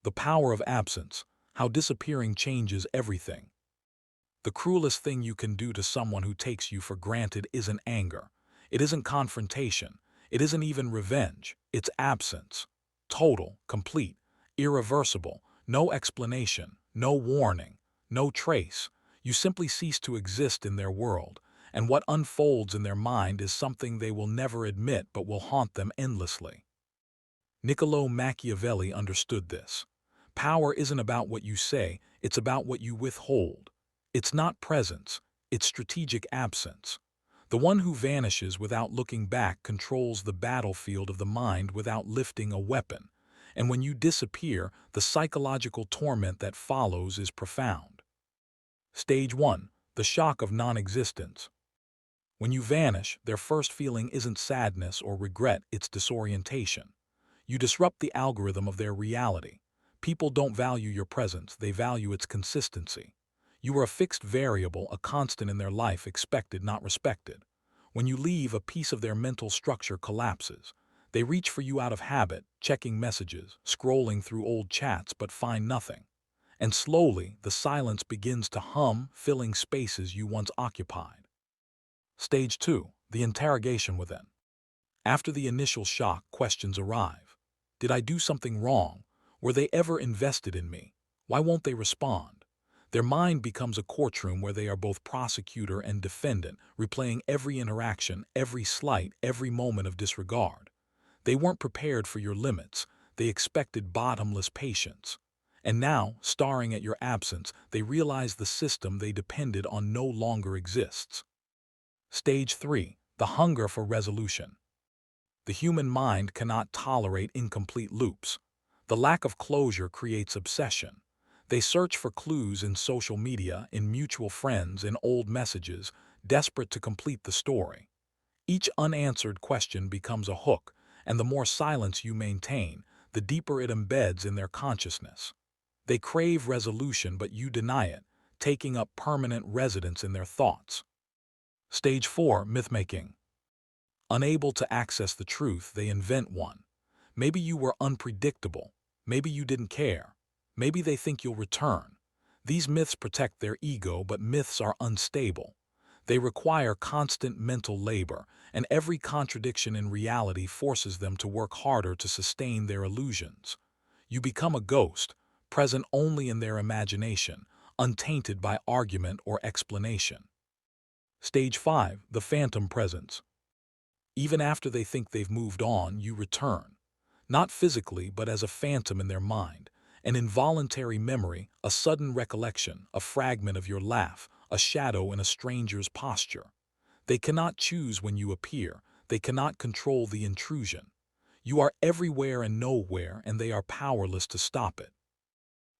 The power of absence, how disappearing changes everything. The cruelest thing you can do to someone who takes you for granted isn't anger. It isn't confrontation. It isn't even revenge. It's absence. Total, complete, irreversible, no explanation, no warning, no trace. You simply cease to exist in their world, and what unfolds in their mind is something they will never admit but will haunt them endlessly. Niccolo Machiavelli understood this. Power isn't about what you say, it's about what you withhold. It's not presence, it's strategic absence. The one who vanishes without looking back controls the battlefield of the mind without lifting a weapon. And when you disappear, the psychological torment that follows is profound. Stage 1. The shock of non-existence. When you vanish, their first feeling isn't sadness or regret, it's disorientation. You disrupt the algorithm of their reality. People don't value your presence, they value its consistency. You are a fixed variable, a constant in their life, expected, not respected. When you leave, a piece of their mental structure collapses. They reach for you out of habit, checking messages, scrolling through old chats, but find nothing. And slowly, the silence begins to hum, filling spaces you once occupied. Stage 2. The interrogation within. After the initial shock, questions arrive. Did I do something wrong? Were they ever invested in me? Why won't they respond? Their mind becomes a courtroom where they are both prosecutor and defendant, replaying every interaction, every slight, every moment of disregard. They weren't prepared for your limits. They expected bottomless patience. And now, staring at your absence, they realize the system they depended on no longer exists. Stage 3. The hunger for resolution. The human mind cannot tolerate incomplete loops. The lack of closure creates obsession. They search for clues in social media, in mutual friends, in old messages, desperate to complete the story. Each unanswered question becomes a hook, and the more silence you maintain, the deeper it embeds in their consciousness. They crave resolution, but you deny it, taking up permanent residence in their thoughts. Stage 4. Mythmaking. Unable to access the truth, they invent one. Maybe you were unpredictable. Maybe you didn't care. Maybe they think you'll return. These myths protect their ego, but myths are unstable. They require constant mental labor, and every contradiction in reality forces them to work harder to sustain their illusions. You become a ghost, present only in their imagination, untainted by argument or explanation. Stage 5. The phantom presence. Even after they think they've moved on, you return. Not physically, but as a phantom in their mind. An involuntary memory, a sudden recollection, a fragment of your laugh, a shadow in a stranger's posture. They cannot choose when you appear. They cannot control the intrusion. You are everywhere and nowhere, and they are powerless to stop it.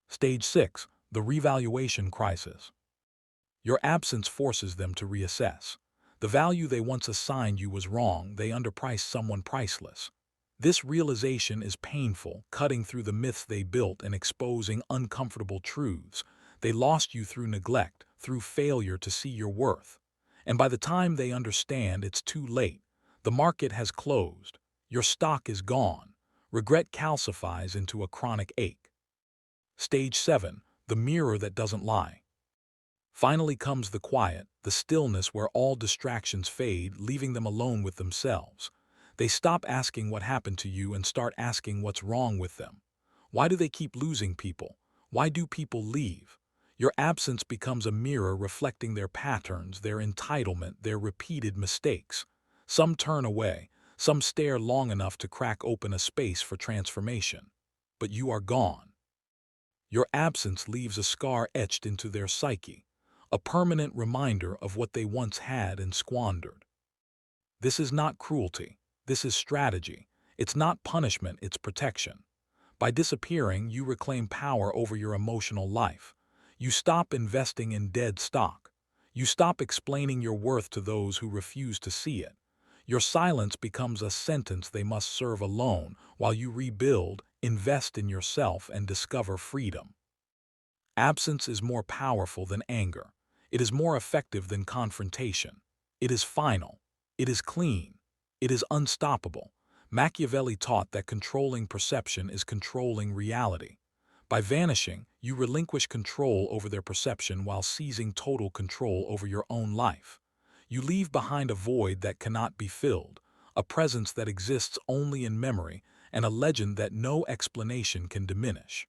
Stage 6. The revaluation crisis. Your absence forces them to reassess. The value they once assigned you was wrong. They underpriced someone priceless. This realization is painful, cutting through the myths they built and exposing uncomfortable truths. They lost you through neglect, through failure to see your worth. And by the time they understand, it's too late. The market has closed. Your stock is gone. Regret calcifies into a chronic ache. Stage 7. The mirror that doesn't lie. Finally comes the quiet, the stillness where all distractions fade, leaving them alone with themselves. They stop asking what happened to you and start asking what's wrong with them. Why do they keep losing people? Why do people leave? Your absence becomes a mirror reflecting their patterns, their entitlement, their repeated mistakes. Some turn away, some stare long enough to crack open a space for transformation. But you are gone. Your absence leaves a scar etched into their psyche, a permanent reminder of what they once had and squandered. This is not cruelty. This is strategy. It's not punishment, it's protection. By disappearing, you reclaim power over your emotional life. You stop investing in dead stock. You stop explaining your worth to those who refuse to see it. Your silence becomes a sentence they must serve alone while you rebuild, invest in yourself, and discover freedom. Absence is more powerful than anger. It is more effective than confrontation. It is final. It is clean. It is unstoppable. Machiavelli taught that controlling perception is controlling reality. By vanishing, you relinquish control over their perception while seizing total control over your own life. You leave behind a void that cannot be filled, a presence that exists only in memory, and a legend that no explanation can diminish.